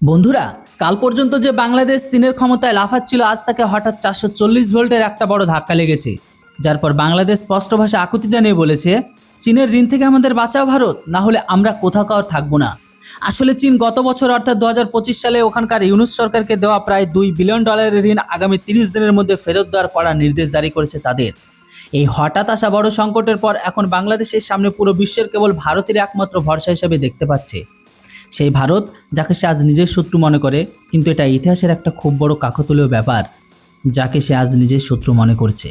বন্ধুরা, কাল পর্যন্ত যে বাংলাদেশ চীনের ক্ষমতায় লাফাচ্ছিল, আজ তাকে হঠাৎ 440 ভোল্টের একটা বড় ধাক্কা লেগেছে। যার পর বাংলাদেশ স্পষ্ট ভাষায় আকুতি জানিয়ে বলেছে, চীনের ঋণ থেকে আমাদের বাঁচাও ভারত, না হলে আমরা কোথাও থাকবো না। আসলে চীন গত বছর অর্থাৎ 2025 সালে ওখানকার ইউনুস সরকারকে দেওয়া প্রায় $2 বিলিয়ন ঋণ আগামী 30 দিনের মধ্যে ফেরত দেওয়ার কড়া নির্দেশ জারি করেছে তাদের। এই হঠাৎ আসা বড় সংকটের পর এখন বাংলাদেশের সামনে পুরো বিশ্বের কেবল ভারতের একমাত্র ভরসা হিসেবে দেখতে পাচ্ছে। সেই ভারত যাকে সে আজ নিজের শত্রু মনে করে, কিন্তু এটা ইতিহাসের একটা খুব বড় কাকতালীয় ব্যাপার, যাকে সে আজ নিজের শত্রু মনে করছে।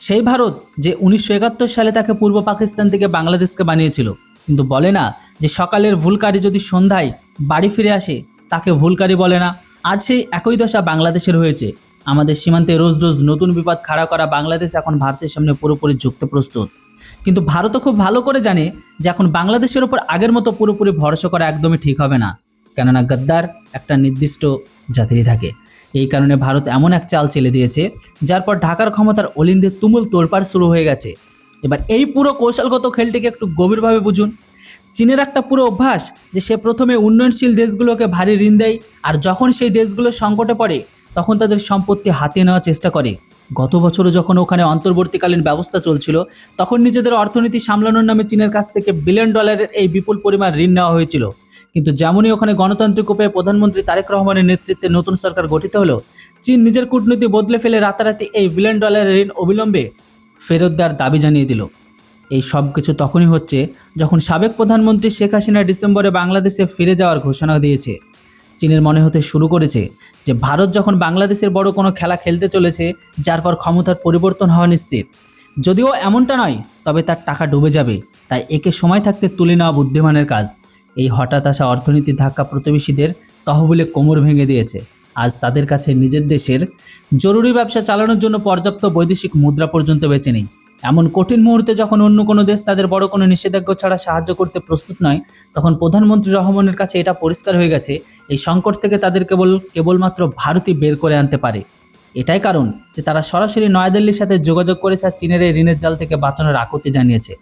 সেই ভারত যে 1971 সালে তাকে পূর্ব পাকিস্তান থেকে বাংলাদেশকে বানিয়েছিল, কিন্তু বলে না যে সকালের ভুলকারী যদি সন্ধ্যায় বাড়ি ফিরে আসে তাকে ভুলকারী বলে না। আজ সেই একই দশা বাংলাদেশের হয়েছে। আমাদের সীমান্তে রোজ রোজ নতুন বিপদ খাড়া করা বাংলাদেশ এখন ভারতের সামনে পুরোপুরি ঝুঁকতে প্রস্তুত। কিন্তু ভারতও খুব ভালো করে জানে যে এখন বাংলাদেশের ওপর আগের মতো পুরোপুরি ভরসা করা একদমই ঠিক হবে না, কেননা গদ্দার একটা নির্দিষ্ট জাতিরই থাকে। এই কারণে ভারত এমন এক চাল চেলে দিয়েছে, যার পর ঢাকার ক্ষমতার অলিন্দে তুমুল তোলপাড় শুরু হয়ে গেছে। এবার এই পুরো কৌশলগত খেলটিকে একটু গভীরভাবে বুঝুন। চীনের একটা পুরো অভ্যাস যে সে প্রথমে উন্নয়নশীল দেশগুলোকে ভারী ঋণ দেয়, আর যখন সেই দেশগুলো সংকটে পড়ে তখন তাদের সম্পত্তি হাতিয়ে নেওয়ার চেষ্টা করে। গত বছরও যখন ওখানে অন্তর্বর্তীকালীন ব্যবস্থা চলছিল, তখন নিজেদের অর্থনীতি সামলানোর নামে চীনের কাছ থেকে $1 বিলিয়ন এই বিপুল পরিমাণ ঋণ নেওয়া হয়েছিল। কিন্তু যেমনই ওখানে গণতান্ত্রিক উপায়ে প্রধানমন্ত্রী তারেক রহমানের নেতৃত্বে নতুন সরকার গঠিত হলো, চীন নিজের কূটনীতি বদলে ফেলে রাতারাতি এই $1 বিলিয়ন ঋণ অবিলম্বে ফেরত দেওয়ার দাবি জানিয়ে দিল। এই সব কিছু তখনই হচ্ছে যখন সাবেক প্রধানমন্ত্রী শেখ হাসিনা ডিসেম্বরে বাংলাদেশে ফিরে যাওয়ার ঘোষণা দিয়েছে। চীনের মনে হতে শুরু করেছে যে ভারত যখন বাংলাদেশের বড় কোনো খেলা খেলতে চলেছে, যার পর ক্ষমতার পরিবর্তন হওয়া নিশ্চিত। যদিও এমনটা নয়, তবে তার টাকা ডুবে যাবে, তাই একে সময় থাকতে তুলে নেওয়া বুদ্ধিমানের কাজ। এই হঠাৎ আসা অর্থনীতির ধাক্কা প্রতিবেশীদের তহবিলে কোমর ভেঙে দিয়েছে। আজ তাদের কাছে নিজের দেশের জরুরি ব্যবসা চালানোর জন্য পর্যাপ্ত বৈদেশিক মুদ্রা পর্যন্ত বেঁচে নেই। এমন কঠিন মুহূর্তে যখন অন্য কোনো দেশ তাদের বড় কোনো নিষেধাজ্ঞা ছাড়া সাহায্য করতে প্রস্তুত নয়, তখন প্রধানমন্ত্রী রহমানের কাছে এটা পরিষ্কার হয়ে গেছে এই সংকট থেকে তাদের কেবলমাত্র ভারতই বের করে আনতে পারে। এটাই কারণ যে তারা সরাসরি নয়াদিল্লির সাথে যোগাযোগ করেছে আর চীনের এই ঋণের জাল থেকে বাঁচানোর আকুতি জানিয়েছে।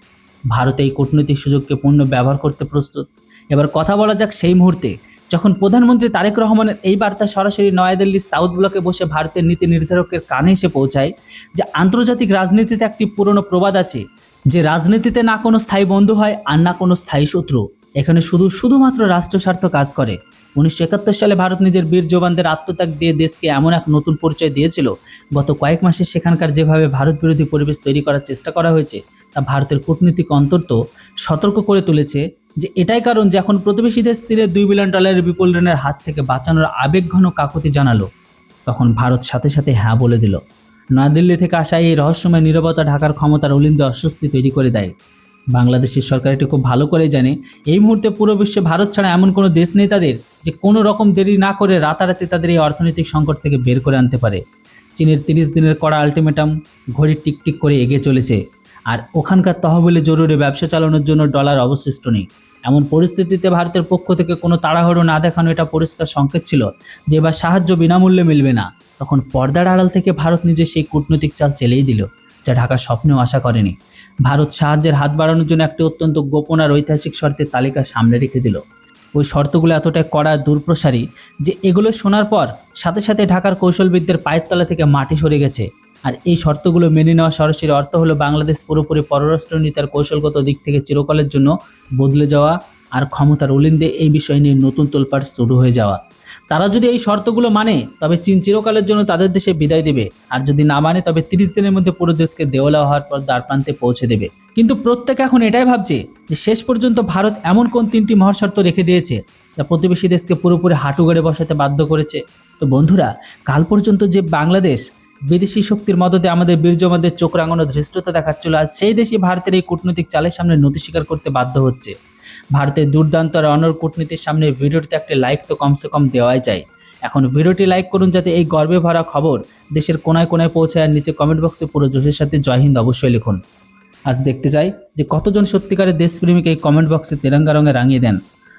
ভারত এই কূটনৈতিক সুযোগকে পূর্ণ ব্যবহার করতে প্রস্তুত। এবার কথা বলা যাক সেই মুহূর্তে যখন প্রধানমন্ত্রী তারেক রহমানের এই বার্তা সরাসরি নয়াদিল্লির সাউথ ব্লকে বসে ভারতের নীতি নির্ধারকের কানে এসে পৌঁছায় যে আন্তর্জাতিক রাজনীতিতে একটি পুরনো প্রবাদ আছে যে রাজনীতিতে না কোনো স্থায়ী বন্ধু হয় আর না কোনো স্থায়ী শত্রু। এখানে শুধুমাত্র রাষ্ট্র স্বার্থ কাজ করে। 1971 সালে ভারত নিজের বীর জওয়ানদের আত্মত্যাগ দিয়ে দেশকে এমন এক নতুন পরিচয় দিয়েছিল। গত কয়েক মাসে সেখানকার যেভাবে ভারত বিরোধী পরিবেশ তৈরি করার চেষ্টা করা হয়েছে, তা ভারতের কূটনীতিক অন্তত সতর্ক করে তুলেছে যে এটাই কারণ যে এখন প্রতিবেশী দেশ চীনের $2 বিলিয়ন বিপুল ঋণের হাত থেকে বাঁচানোর আবেগঘন কাকুতি জানালো, তখন ভারত সাথে সাথে হ্যাঁ বলে দিল। নয়াদিল্লি থেকে আসা এই রহস্যময় নীরবতা ঢাকার ক্ষমতার অলিন্দে অস্বস্তি তৈরি করে দেয়। বাংলাদেশের সরকার এটি খুব ভালো করেই জানে এই মুহূর্তে পুরো বিশ্বে ভারত ছাড়া এমন কোনো দেশ নেই তাদের যে কোনো রকম দেরি না করে রাতারাতি তাদের এই অর্থনৈতিক সংকট থেকে বের করে আনতে পারে। চীনের 30 দিনের কড়া আলটিমেটাম ঘড়ি টিকটিক করে এগিয়ে চলেছে, আর ওখানকার তহবিলে জরুরি ব্যবসা চালানোর জন্য ডলার অবশিষ্ট নেই। এমন পরিস্থিতিতে ভারতের পক্ষ থেকে কোনো তাড়াহুড়ো না দেখানো এটা পরিষ্কার সংকেত ছিল যে এবার সাহায্য বিনামূল্যে মিলবে না। তখন পর্দার আড়াল থেকে ভারত নিজে সেই কূটনৈতিক চাল চেলেই দিল, যা ঢাকা স্বপ্নেও আশা করেনি। ভারত সাহায্যের হাত বাড়ানোর জন্য একটি অত্যন্ত গোপন আর ঐতিহাসিক শর্তের তালিকা সামনে রেখে দিল। ওই শর্তগুলো এতটাই কড়া দূরপ্রসারী যে এগুলো শোনার পর সাথে সাথে ঢাকার কৌশলবিদদের পায়ের তলা থেকে মাটি সরে গেছে। আর এই শর্তগুলো মেনে নেওয়া সরাসরি অর্থ হলো বাংলাদেশ পুরোপুরি পররাষ্ট্রনীতি আর কৌশলগত দিক থেকে চিরকালের জন্য বদলে যাওয়া, আর ক্ষমতার অলিন্দে এই বিষয় নিয়ে নতুন তোলপাড় শুরু হয়ে যাওয়া। তারা যদি এই শর্তগুলো মানে তবে চীন চিরকালের জন্য তাদের দেশে বিদায় দেবে, আর যদি না মানে তবে 30 দিনের মধ্যে পুরো দেশকে দেওয়ালা হওয়ার পর দ্বারপ্রান্তে পৌঁছে দেবে। কিন্তু প্রত্যেকে এখন এটাই ভাবছে যে শেষ পর্যন্ত ভারত এমন কোন 3টি মহাশর্ত রেখে দিয়েছে যা প্রতিবেশী দেশকে পুরোপুরি হাঁটু গেড়ে বসাতে বাধ্য করেছে। তো বন্ধুরা, কাল পর্যন্ত যে বাংলাদেশ বিদেশি শক্তির মদতে আমাদের বীর জওয়ানদের চোখ রাঙানোর ধৃষ্টতা দেখাচ্ছিল, আজ সেই দেশই ভারতের এই কূটনৈতিক চালের সামনে নতি স্বীকার করতে বাধ্য হচ্ছে। ভারতের দুর্দান্ত আর অনর কূটনীতির সামনে ভিডিওটিতে একটা লাইক তো কমসে কম দেওয়াই যায়। এখন ভিডিওটি লাইক করুন যাতে এই গর্বে ভরা খবর দেশের কোনায় কোনায় পৌঁছায়, আর নিচে কমেন্ট বক্সে পুরো জোশের সাথে জয় হিন্দ অবশ্যই লিখুন। আজ দেখতে চাই যে কতজন সত্যিকারের দেশপ্রেমিক এই কমেন্ট বক্সে তেরঙ্গা রঙে রাঙিয়ে দেন।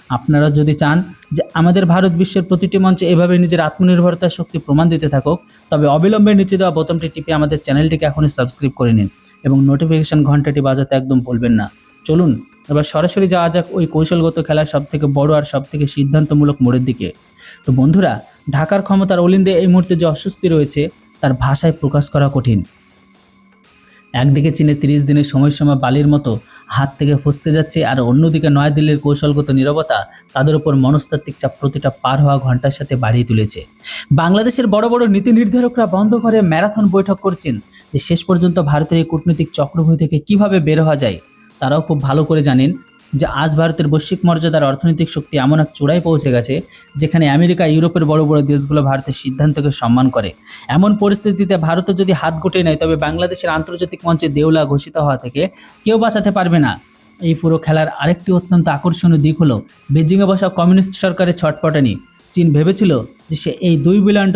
আপনারা যদি চান যে আমাদের ভারত বিশ্বের প্রতিটি মঞ্চে এভাবে নিজের আত্মনির্ভরতার শক্তি প্রমাণ দিতে থাকুক, তবে অবিলম্বে নিচে দেওয়া বোতামটি টিপে আমাদের চ্যানেলটিকে এখনই সাবস্ক্রাইব করে নিন এবং নোটিফিকেশন ঘন্টাটি বাজাতে একদম ভুলবেন না। চলুন এবার সরাসরি যাওয়া যাক ওই কৌশলগত খেলার সবথেকে বড় আর সবথেকে সিদ্ধান্তমূলক মোড়ের দিকে। তো বন্ধুরা, ঢাকার ক্ষমতার অলিন্দে এই মুহূর্তে যে অস্বস্তি রয়েছে তার ভাষায় প্রকাশ করা কঠিন। একদিকে চীনে 30 দিনের সময়সীমা বালির মতো হাত থেকে ফসকে যাচ্ছে, আর অন্যদিকে নয়াদিল্লির কৌশলগত নীরবতা তাদের উপর মনস্তাত্ত্বিক চাপ প্রতিটা পার হওয়া ঘন্টার সাথে বাড়িয়ে তুলেছে। বাংলাদেশের বড় বড় নীতি নির্ধারকরা বন্ধ করে ম্যারাথন বৈঠক করছেন যে শেষ পর্যন্ত ভারতের এই কূটনৈতিক চক্রব্যূহ থেকে কিভাবে বের হওয়া যায়। তারাও খুব ভালো করে জানেন যে আজ ভারতের বৈশ্বিক মর্যাদার অর্থনৈতিক শক্তি এমন এক চূড়ায় পৌঁছে গেছে যেখানে আমেরিকা, ইউরোপের বড় বড় দেশগুলো ভারতের সিদ্ধান্তকে সম্মান করে। এমন পরিস্থিতিতে ভারতও যদি হাত গুটিয়ে নেয় তবে বাংলাদেশের আন্তর্জাতিক মঞ্চে দেউলা ঘোষিত হওয়া থেকে কেউ বাঁচাতে পারবে না। এই পুরো খেলার আরেকটি অত্যন্ত আকর্ষণীয় দিক হলো বেজিংয়ে বসা কমিউনিস্ট সরকারের ছটপটানি। চীন ভেবেছিল যে সে এই $2 বিলিয়ন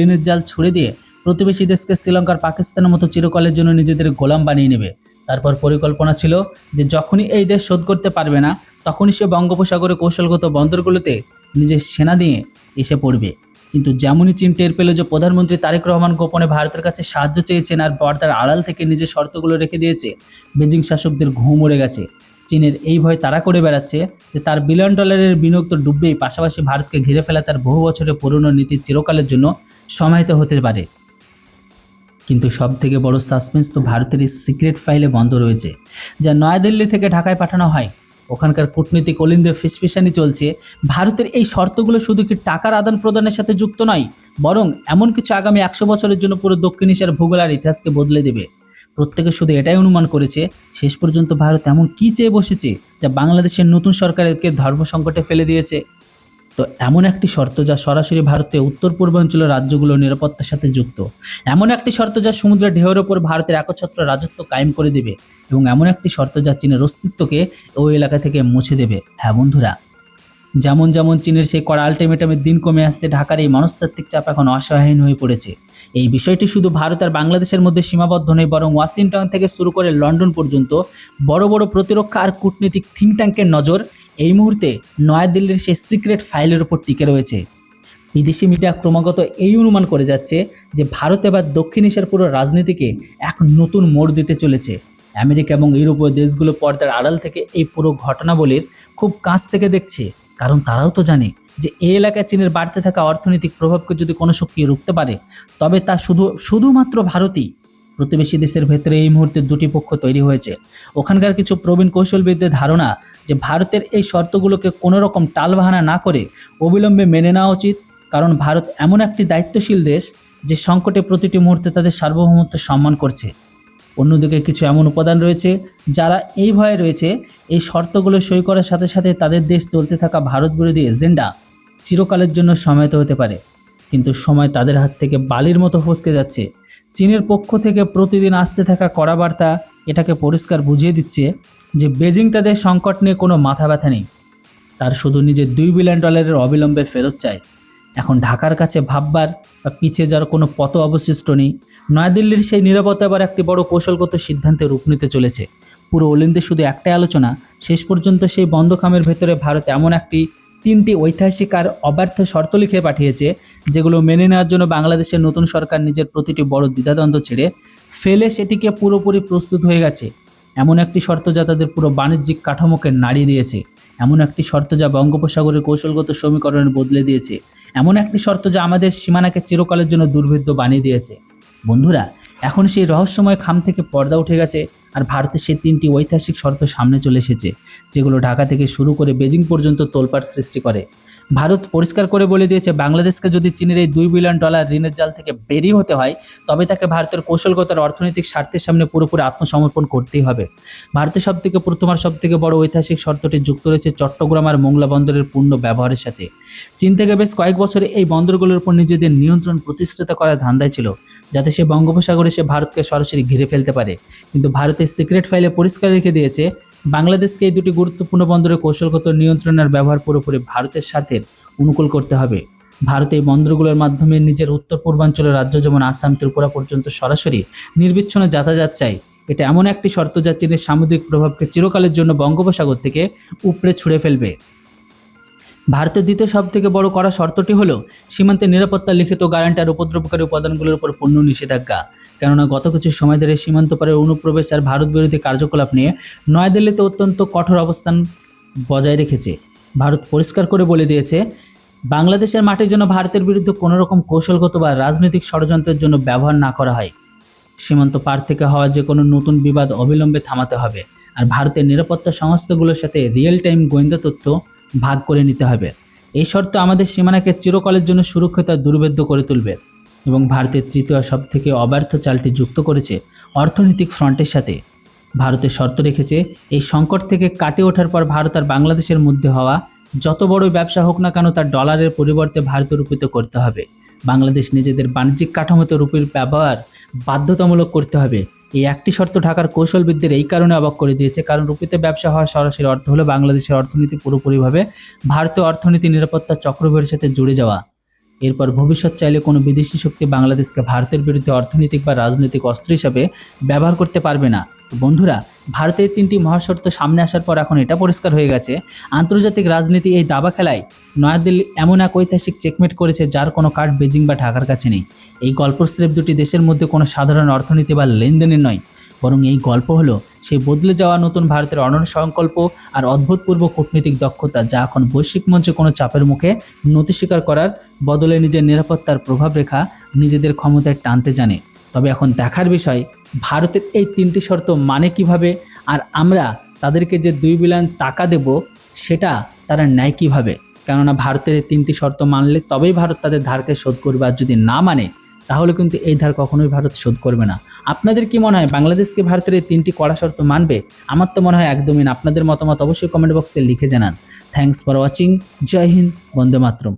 ঋণের জাল ছুড়ে দিয়ে প্রতিবেশী দেশকে শ্রীলঙ্কার, পাকিস্তানের মতো চিরকালের জন্য নিজেদের গোলাম বানিয়ে নেবে। তারপর পরিকল্পনা ছিল যে যখনই এই দেশ শোধ করতে পারবে না তখনই সে বঙ্গোপসাগরে কৌশলগত বন্দরগুলোতে নিজের সেনা দিয়ে এসে পড়বে। কিন্তু যেমনই চীন টের পেল যে প্রধানমন্ত্রী তারেক রহমান গোপনে ভারতের কাছে সাহায্য চেয়েছেন আর পর্দার আড়াল থেকে নিজের শর্তগুলো রেখে দিয়েছে, বেজিং শাসকদের ঘুম উড়ে গেছে। চীনের এই ভয় তারা করে বেড়াচ্ছে যে তার $1 বিলিয়ন বিনিয়োগ তো ডুববেই, পাশাপাশি ভারতকে ঘিরে ফেলা তার বহু বছরের পুরনো নীতি চিরকালের জন্য সমাহিত হতে পারে। কিন্তু সব থেকে বড় সাসপেন্স তো ভারতের এই সিক্রেট ফাইলে বন্ধ রয়েছে, যা নয়াদিল্লি থেকে ঢাকায় পাঠানো হয়। ওখানকার কূটনীতিক অলিন্দে ফিসফিসানি চলছে ভারতের এই শর্তগুলো শুধু কি টাকার আদান প্রদানের সাথে যুক্ত নয়, বরং এমন কিছু আগামী 100 বছরের জন্য পুরো দক্ষিণ এশিয়ার ভূগোল আর ইতিহাসকে বদলে দেবে। প্রত্যেকে শুধু এটাই অনুমান করেছে শেষ পর্যন্ত ভারত এমন কী চেয়ে বসেছে যা বাংলাদেশের নতুন সরকারকে ধর্ম সংকটে ফেলে দিয়েছে। তো এমন একটি শর্ত যা সরাসরি ভারতের উত্তর পূর্বাঞ্চলের রাজ্যগুলোর নিরাপত্তার সাথে যুক্ত, এমন একটি শর্ত যা সমুদ্রের ঢেউয়ের ওপর ভারতের একচ্ছত্র রাজত্ব কায়েম করে দেবে, এবং এমন একটি শর্ত যা চীনের অস্তিত্বকে ওই এলাকা থেকে মুছে দেবে। হ্যাঁ বন্ধুরা, যেমন যেমন চীনের সেই কড়া আলটিমেটামের দিন কমে আসছে, ঢাকার এই মনস্তাত্ত্বিক চাপ এখন অসহায়হীন হয়ে পড়েছে। এই বিষয়টি শুধু ভারত আর বাংলাদেশের মধ্যে সীমাবদ্ধ নয়, বরং ওয়াশিংটন থেকে শুরু করে লন্ডন পর্যন্ত বড় বড় প্রতিরক্ষা আর কূটনীতিক থিঙ্ক ট্যাঙ্কের নজর এই মুহূর্তে নয়াদিল্লির সেই সিক্রেট ফাইলের উপর টিকে রয়েছে। বিদেশি মিডিয়া ক্রমাগত এই অনুমান করে যাচ্ছে যে ভারত এবার দক্ষিণ এশিয়ার পুরো রাজনীতিকে এক নতুন মোড় দিতে চলেছে। আমেরিকা এবং ইউরোপীয় দেশগুলো পর্দার আড়াল থেকে এই পুরো ঘটনাবলীর খুব কাছ থেকে দেখছে, কারণ তারাও তো জানে যে এই এলাকায় চীনের বাড়তে থাকা অর্থনৈতিক প্রভাবকে যদি কোনো শক্তি রুখতে পারে তবে তা শুধুমাত্র ভারতই। প্রতিবেশী দেশের ভেতরে এই মুহূর্তে দুটি পক্ষ তৈরি হয়েছে। ওখানকার কিছু প্রবীণ কৌশলবিদদের ধারণা যে ভারতের এই শর্তগুলোকে কোনো রকম টালবাহানা না করে অবিলম্বে মেনে নেওয়া উচিত, কারণ ভারত এমন একটি দায়িত্বশীল দেশ যে সংকটে প্রতিটি মুহূর্তে তাদের সার্বভৌমত্ব সম্মান করছে। অন্যদিকে কিছু এমন উপাদান রয়েছে যারা এই ভয়ে রয়েছে এই শর্তগুলো সই করার সাথে সাথে তাদের দেশ চলতে থাকা ভারত বিরোধী এজেন্ডা চিরকালের জন্য সমাহিত হতে পারে। কিন্তু সময় তাদের হাত থেকে বালির মতো ফসকে যাচ্ছে। চীনের পক্ষ থেকে প্রতিদিন আসতে থাকা কড়া বার্তা এটাকে পরিষ্কার বুঝিয়ে দিচ্ছে যে বেজিং তাদের সংকট নিয়ে কোনো মাথা ব্যথা নেই, তার শুধু নিজের $2 বিলিয়ন অবিলম্বে ফেরত চায়। এখন ঢাকার কাছে ভাববার বা পিছিয়ে যাওয়ার কোনো পথ অবশিষ্ট নেই। নয়াদিল্লির সেই নিরাপত্তা এবার একটি বড় কৌশলগত সিদ্ধান্তে রূপ নিতে চলেছে। পুরো অলিন্দে শুধু একটাই আলোচনা, শেষ পর্যন্ত সেই বন্ধখামের ভেতরে ভারত এমন তিনটি ঐতিহাসিক আর অব্যর্থ শর্ত লিখে পাঠিয়েছে যেগুলো মেনে নেওয়ার জন্য বাংলাদেশের নতুন সরকার নিজের প্রতিটি বড় দ্বিধাদ্বন্দ্ব ছেড়ে ফেলে সেটিকে পুরোপুরি প্রস্তুত হয়ে গেছে। এমন একটি শর্ত যা তাদের পুরো বাণিজ্যিক কাঠামোকে নাড়িয়ে দিয়েছে, এমন একটি শর্ত যা বঙ্গোপসাগরের কৌশলগত সমীকরণ বদলে দিয়েছে, এমন একটি শর্ত যা আমাদের সীমানাকে চিরকালের জন্য দুর্ভেদ্য বানিয়ে দিয়েছে। বন্ধুরা, এখন সেই রহস্যময় খাম থেকে পর্দা উঠে গেছে আর ভারতের সেই তিনটি ঐতিহাসিক শর্ত সামনে চলে এসেছে যেগুলো ঢাকা থেকে শুরু করে বেজিং পর্যন্ত তোলপাড় সৃষ্টি করে। ভারত পরিষ্কার করে বলে দিয়েছে বাংলাদেশকে যদি চীনের এই $2 বিলিয়ন ঋণের জাল থেকে বেরিয়ে হতে হয় তবে তাকে ভারতের কৌশলগত আর অর্থনৈতিক স্বার্থের সামনে পুরোপুরি আত্মসমর্পণ করতেই হবে। ভারতের সবথেকে বড় ঐতিহাসিক শর্তটি যুক্ত রয়েছে চট্টগ্রাম আর মোংলা বন্দরের পূর্ণ ব্যবহারের সাথে। চীন থেকে বেশ কয়েক বছরে এই বন্দরগুলোর উপর নিজেদের নিয়ন্ত্রণ প্রতিষ্ঠিত করার ধান্দায় ছিল যাতে সে বঙ্গোপসাগরে সে ভারতকে সরাসরি ঘিরে ফেলতে পারে। কিন্তু ভারতের সিক্রেট ফাইলে পরিষ্কার রেখে দিয়েছে বাংলাদেশকে এই দুটি গুরুত্বপূর্ণ বন্দরের কৌশলগত নিয়ন্ত্রণ আর ব্যবহার পুরোপুরি ভারতের স্বার্থের অনুকূল করতে হবে। ভারত এই বন্দরগুলোর মাধ্যমে নিজের উত্তর পূর্বাঞ্চলের রাজ্য যেমন আসাম, ত্রিপুরা পর্যন্ত সরাসরি নির্বিচ্ছিন্ন যাতায়াত চায়। এটা এমন একটি শর্ত যা চীনের সামুদ্রিক প্রভাবকে চিরকালের জন্য বঙ্গোপসাগর থেকে উপড়ে ছুঁড়ে ফেলবে। ভারতের দ্বিতীয় সবথেকে বড় কড়া শর্তটি হলো সীমান্তে নিরাপত্তা লিখিত গ্যারান্টি আর উপদ্রবকারী উপাদানগুলোর উপর পূর্ণ নিষেধাজ্ঞা। কেননা গত কিছু সময় ধরে সীমান্ত পারের অনুপ্রবেশ আর ভারত বিরোধী কার্যকলাপ নিয়ে নয়াদিল্লিতে অত্যন্ত কঠোর অবস্থান বজায় রেখেছে। ভারত পরিষ্কার করে বলে দিয়েছে, বাংলাদেশের মাটির জন্য ভারতের বিরুদ্ধে কোনো রকম কৌশলগত বা রাজনৈতিক ষড়যন্ত্রের জন্য ব্যবহার না করা হয়। সীমান্ত পার থেকে হওয়া যে কোনো নতুন বিবাদ অবিলম্বে থামাতে হবে, আর ভারতের নিরাপত্তা সংস্থাগুলোর সাথে রিয়েল টাইম গোয়েন্দা তথ্য ভাগ করে নিতে হবে। এই শর্ত আমাদের সীমানাকে চিরকালের জন্য সুরক্ষিত আর দুর্ভেদ্য করে তুলবে। এবং ভারতের তৃতীয় সবথেকে অব্যর্থ চালটি যুক্ত করেছে অর্থনৈতিক ফ্রন্টের সাথে। ভারতের শর্ত রেখেছে, এই সংকট থেকে কাটিয়ে ওঠার পর ভারত আর বাংলাদেশের মধ্যে হওয়া যত বড় ব্যবসা হোক না কেন তার ডলারের পরিবর্তে ভারতে রূপিত করতে হবে। বাংলাদেশ নিজেদের বাণিজ্যিক কাঠামোতে রুপির ব্যবহার বাধ্যতামূলক করতে হবে। এই একটি শর্ত ঢাকার কৌশলবিদদের এই কারণে অবাক করে দিয়েছে, কারণ রুপিতে ব্যবসা হওয়ার সরাসরি অর্থ হলো বাংলাদেশের অর্থনীতি পুরোপুরিভাবে ভারতীয় অর্থনীতি নিরাপত্তা চক্রব্যূহের সাথে জুড়ে যাওয়া। এরপর ভবিষ্যৎ চাইলে কোনো বিদেশি শক্তি বাংলাদেশকে ভারতের বিরুদ্ধে অর্থনৈতিক বা রাজনৈতিক অস্ত্র হিসাবে ব্যবহার করতে পারবে না। তো বন্ধুরা, ভারতের তিনটি মহাশর্ত সামনে আসার পর এখন এটা পরিষ্কার হয়ে গেছে, আন্তর্জাতিক রাজনীতি এই দাবা খেলায় নয়াদিল্লি এমন এক ঐতিহাসিক চেকমেট করেছে যার কোনো কার্ড বেজিং বা ঢাকার কাছে নেই। এই গল্প স্রেফ দুটি দেশের মধ্যে কোনো সাধারণ অর্থনীতি বা লেনদেনের নয়, বরং এই গল্প হলো সেই বদলে যাওয়া নতুন ভারতের অনন্য সংকল্প আর অদ্ভুতপূর্ব কূটনৈতিক দক্ষতা, যা এখন বৈশ্বিক মঞ্চে কোনো চাপের মুখে নতি স্বীকার করার বদলে নিজের নিরাপত্তার প্রভাব রেখা নিজেদের ক্ষমতায় টানতে জানে। তবে এখন দেখার বিষয়, ভারতের এই তিনটি শর্ত মানে কিভাবে, আর আমরা তাদেরকে যে $2 বিলিয়ন টাকা দেব সেটা তারা নেয় কীভাবে। কেননা ভারতের এই তিনটি শর্ত মানলে তবেই ভারত তাদের ধারকে শোধ করবে, আর যদি না মানে তাহলে কিন্তু এই ধার কখনোই ভারত শোধ করবে না। আপনাদের কি মনে হয়, বাংলাদেশকে ভারতের এই তিনটি কড়া শর্ত মানবে? আমার তো মনে হয় একদমই না। আপনাদের মতামত অবশ্যই কমেন্ট বক্সে লিখে জানান। Thanks for watching. জয় হিন্দ, বন্দে মাতরম।